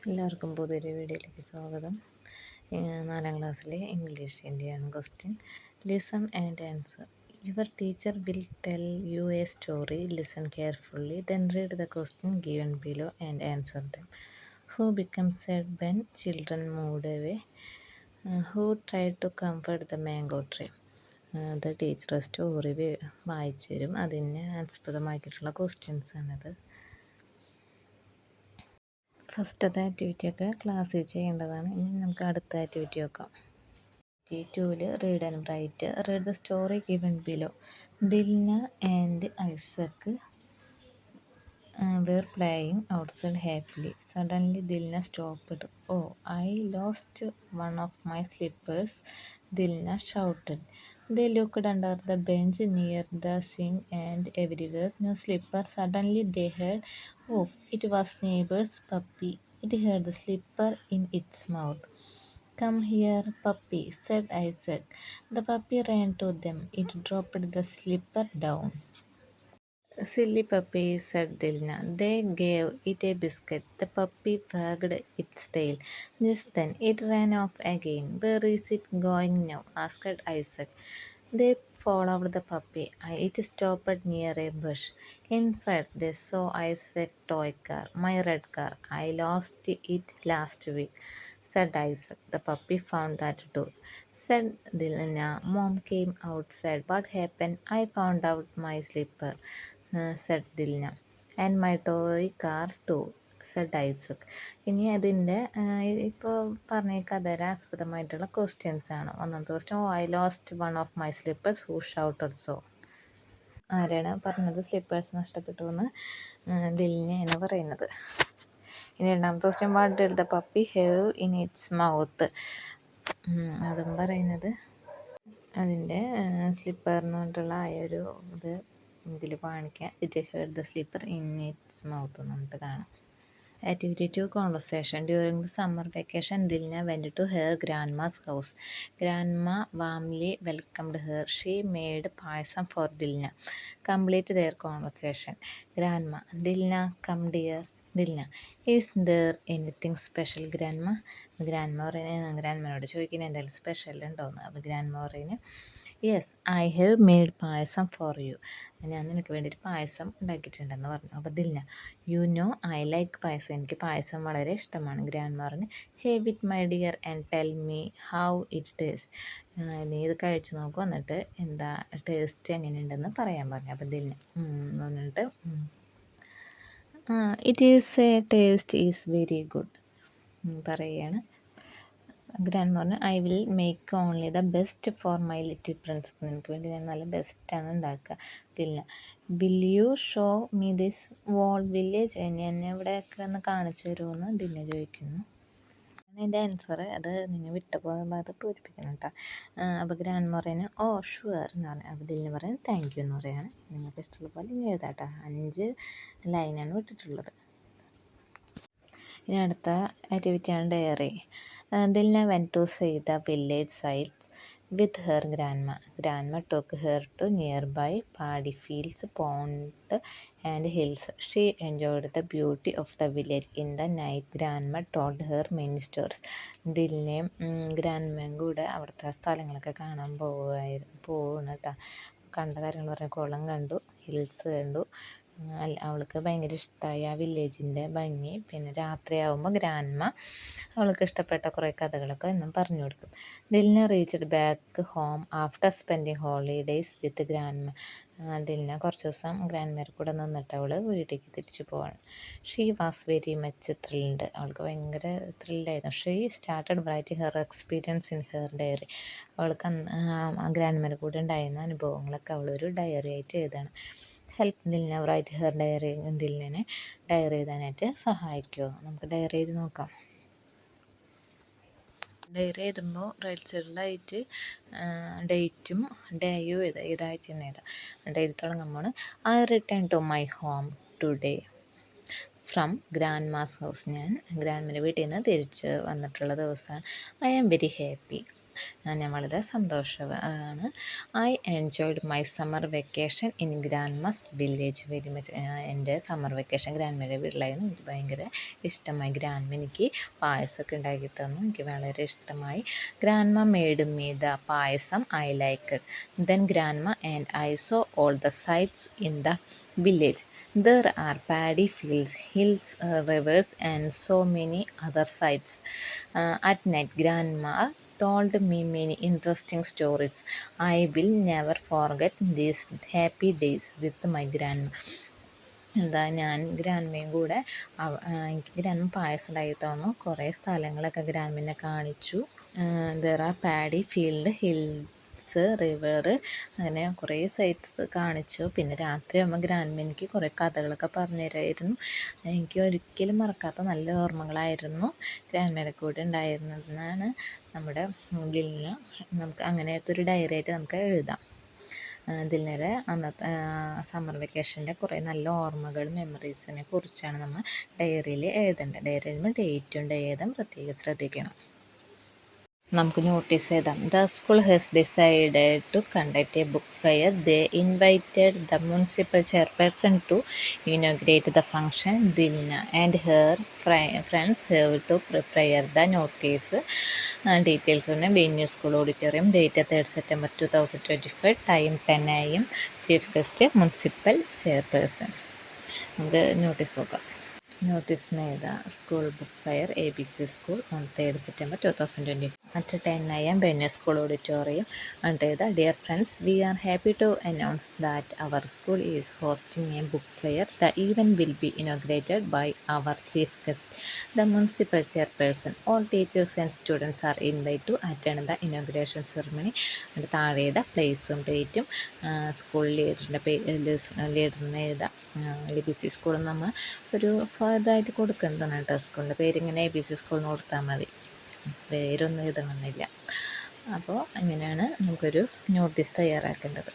എല്ലാവർക്കും പുതിയൊരു വീഡിയോയിലേക്ക് സ്വാഗതം. 4ാം ക്ലാസ്സിലെ ഇംഗ്ലീഷിൻ്റെയാണ് question. Listen and answer. Your teacher will tell you a story. Listen carefully. Then read the question given below and answer them. Who become sad when children moved away? Who tried to comfort the mango tree? അത് teacher story വായിച്ചു തരും. അതിന് ആസ്പദമാക്കിയിട്ടുള്ള ക്വസ്റ്റ്യൻസാണിത്. ഫസ്റ്റത്തെ ആക്ടിവിറ്റിയൊക്കെ ക്ലാസ്സിൽ ചെയ്യേണ്ടതാണ്. ഇനി നമുക്ക് അടുത്ത ആക്ടിവിറ്റി നോക്കാം. ആക്ടിവിറ്റി 2ൽ read and write. Read the story given below. Dilna and Isaac were playing outside happily. Suddenly Dilna stopped. "Oh, I lost one of my slippers," Dilna shouted. They looked under the bench, near the sink, and everywhere. No slipper. Suddenly they heard, "Oof!" It was neighbor's puppy. It had the slipper in its mouth. "Come here, puppy," said Isaac. The puppy ran to them. It dropped the slipper down. "Silly puppy," said Dilna. They gave it a biscuit. The puppy wagged its tail. Just then it ran off again. "Where is it going now?" asked Isaac. They followed the puppy. It stopped near a bush. Inside they saw Isaac's toy car. "My red car. I lost it last week," said Isaac. The puppy found that too, said Dilna. Mom came outside. "What happened?" "I found out my slipper," said Dilna. "And my toy car too," said Isaac. ഇനി അതിൻ്റെ ഇപ്പോൾ പറഞ്ഞ കഥയുടെ ആസ്പദമായിട്ടുള്ള questions ആണ്. ഒന്നാമത്തെ question, "I lost one of my slippers who shouted so?" ആരാണ് പറഞ്ഞത് slippers നഷ്ടപ്പെട്ടു എന്ന്? ദിൽനയാണ് പറയുന്നത്. ഇനി രണ്ടാമത്തെ question, "what did the puppy have in its mouth?" അതും പറയുന്നത് അതിൻ്റെ സ്ലിപ്പർ എന്ന് പറഞ്ഞിട്ടുള്ള ആ ഒരു ഇത് ഇതിൽ കാണിക്കാം. "It heard the slipper in its mouth" എന്ന് പറഞ്ഞിട്ട് കാണാം. Activity 2, conversation. During the summer vacation, Dilna went to her grandma's house. Grandma warmly welcomed her. She made payasam for Dilna. Complete their conversation. Grandma: "Dilna, come dear." Dilna: "Is there anything special, Grandma?" ഗ്രാൻഡ്മയോട് ചോദിക്കുന്നത് എന്തെങ്കിലും special ഉണ്ടോയെന്ന്. അപ്പോൾ grandma പറയുന്നത്, "yes, I have made payasam for you." ഞാൻ നിനക്ക് വേണ്ടിയിട്ട് പായസം ഉണ്ടാക്കിയിട്ടുണ്ടെന്ന് പറഞ്ഞു. അപ്പോൾ Dilna: "you know I like payasam." എനിക്ക് പായസം വളരെ ഇഷ്ടമാണ്. ഗ്രാൻഡ്മ പറഞ്ഞു, "have it my dear and tell me how it taste." നീ ഇത് കഴിച്ചു നോക്കും, എന്നിട്ട് എന്താ ടേസ്റ്റ് എങ്ങനെയുണ്ടെന്ന് പറയാൻ പറഞ്ഞു. അപ്പോൾ ദിൽന എന്നിട്ട് "it is a taste is very good" പറയുകയാണ്. ഗ്രാൻഡ്മ പറഞ്ഞു, "I will make only the best for my little prince." നിനക്ക് വേണ്ടി ഞാൻ നല്ല ബെസ്റ്റാണ് ഉണ്ടാക്കുക. Dilna: "will you show me this whole village?" എന്നെ ഇവിടെയൊക്കെ ഒന്ന് കാണിച്ചു തരുമെന്ന് ദിൽന ചോദിക്കുന്നു. അതിൻ്റെ ആൻസർ അത് നിങ്ങൾ വിട്ടുപോയ ഭാഗത്ത് പൂരിപ്പിക്കണം കേട്ടോ. അപ്പോൾ ഗ്രാൻഡ്മ പറയുന്നത്, "ഓ ഷുവർ" എന്ന് പറഞ്ഞു. അപ്പോൾ ദിൽന പറയുന്നത്, "താങ്ക് യു" എന്ന് പറയുകയാണ്. നിങ്ങൾക്ക് ഇഷ്ടമുള്ള പോലെ ഇനി എഴുതാം കേട്ടോ. 5 ലൈനാണ് വിട്ടിട്ടുള്ളത്. ഇനി അടുത്ത ആക്ടിവിറ്റിയാണ് diary. Dilna went to see the village sights with her grandma. Grandma took her to nearby paddy fields, pond and hills. She enjoyed the beauty of the village. In the night, Grandma told her many stories. ദിൽനയും ഗ്രാൻഡ്മയും കൂടെ അവിടുത്തെ സ്ഥലങ്ങളൊക്കെ കാണാൻ പോവുകയാണ് കേട്ടോ. കണ്ട കാര്യങ്ങൾ പറഞ്ഞാൽ കുളം കണ്ടു, ഹിൽസ് കണ്ടു. അവൾക്ക് ഭയങ്കര ഇഷ്ടമായി ആ വില്ലേജിൻ്റെ ഭംഗി. പിന്നെ രാത്രിയാവുമ്പോൾ ഗ്രാൻഡ്മ അവൾക്ക് ഇഷ്ടപ്പെട്ട കുറേ കഥകളൊക്കെ എന്നും പറഞ്ഞു കൊടുക്കും. Dilna reached back home after spending holidays with grandma. Dilna കുറച്ച് ദിവസം ഗ്രാൻഡ്മയുടെ കൂടെ നിന്നിട്ട് അവൾ വീട്ടിലേക്ക് തിരിച്ചു പോവാണ്. She was very much thrilled. അവൾക്ക് ഭയങ്കര ത്രില്ലായിരുന്നു. She started writing her experience in her diary. അവൾക്ക് ഗ്രാൻഡ്മയുടെ കൂടെ ഉണ്ടായിരുന്ന അനുഭവങ്ങളൊക്കെ അവളൊരു ഡയറി ആയിട്ട് എഴുതാണ്. Help Dilna write her diary. ദിൽനെ ഡയറി എഴുതാനായിട്ട് സഹായിക്കുമോ? നമുക്ക് ഡയറി എഴുതി നോക്കാം. ഡയറി എഴുതുമ്പോൾ റൈറ്റ് സൈഡിലായിട്ട് ഡേറ്റും ഡേയും ഏതാഴ്ചയെന്ന് എഴുതാം. എഴുതി തുടങ്ങുമ്പോൾ, "I return to my home today from grandma's house." ഞാൻ ഗ്രാൻഡ്മയുടെ വീട്ടിൽ നിന്ന് തിരിച്ച് വന്നിട്ടുള്ള ദിവസമാണ്. "I am very happy." ഞാൻ വളരെ സന്തോഷമാണ്. I enjoyed my summer vacation in grandma's village very much. എൻ്റെ സമ്മർ വെക്കേഷൻ ഗ്രാൻഡ്മയുടെ വീട്ടിലായിരുന്നു. എനിക്ക് ഭയങ്കര ഇഷ്ടമായി. ഗ്രാൻഡ്മ എനിക്ക് പായസമൊക്കെ ഉണ്ടാക്കി തന്നു. എനിക്ക് വളരെ ഇഷ്ടമായി. Grandma made me the payasam I liked. Then grandma and I so all the sites in the village. There are paddy fields, hills, rivers, and so many other sights. At night, Grandma told me many interesting stories. I will never forget these happy days with my grandma. ഞാൻ ഗ്രാൻഡ്മയും കൂടെ എനിക്ക് grandma പായസം ഉണ്ടാക്കി തന്നു. കുറേ സ്ഥലങ്ങളൊക്കെ ഗ്രാൻഡ്മനെ കാണിച്ചു. There are paddy field, hills, river, അങ്ങനെ കുറേ സൈറ്റ്സ് കാണിച്ചു. പിന്നെ രാത്രി ആകുമ്പോൾ ഗ്രാൻഡ്മ എനിക്ക് കുറേ കഥകളൊക്കെ പറഞ്ഞു തരുമായിരുന്നു. എനിക്ക് ഒരിക്കലും മറക്കാത്ത നല്ല ഓർമ്മകളായിരുന്നു ഗ്രാൻഡ്മയുടെ കൂടെ ഉണ്ടായിരുന്നതെന്നാണ് നമ്മുടെ ഇതിൽ നമുക്ക് അങ്ങനത്തെ ഒരു ഡയറി ആയിട്ട് നമുക്ക് എഴുതാം. ദിൽനയുടെ അന്നത്തെ സമ്മർ വെക്കേഷൻ്റെ കുറേ നല്ല ഓർമ്മകളും മെമ്മറീസിനെ കുറിച്ചാണ് നമ്മൾ ഡയറിയിൽ എഴുതേണ്ടത്. ഡയറി എഴുതുമ്പോൾ ഡേറ്റും എഴുതാൻ പ്രത്യേകം ശ്രദ്ധിക്കണം. നമുക്ക് നോട്ടീസ് എഴുതാം. The school has decided to conduct a book fair. They invited the municipal chairperson to inaugurate the function. Dilna and her friends have to prepare the notice. Details പറഞ്ഞാൽ venue school auditorium, date 3 September 2025, time 10 AM, chief guest municipal chairperson. നമുക്ക് notice നോക്കാം. നോട്ടീസിന് എഴുതാം. School book fair ABC school on 3 September 2025 at 10 AM venue school auditorium. എന്നിട്ട് എഴുതാം. Dear friends, we are happy to announce that our school is hosting a book fair. The event will be inaugurated by our chief guest, the municipal chairperson. All teachers and students are invite to attend the inauguration ceremony. എന്നിട്ട് താഴെ എഴുതാം പ്ലേസും ഡേറ്റും school ലീഡറിനെ എഴുതാം. ABC സ്കൂളിൽ നമ്മൾ ഒരു ഇതായിട്ട് കൊടുക്കേണ്ടതാണ് കേട്ടോ. സ്കൂളിൻ്റെ പേരിങ്ങനെ ABC സ്കൂൾ എന്ന് കൊടുത്താൽ മതി, പേരൊന്നും എഴുതണമെന്നില്ല. അപ്പോൾ അങ്ങനെയാണ് നമുക്കൊരു നോട്ടീസ് തയ്യാറാക്കേണ്ടത്.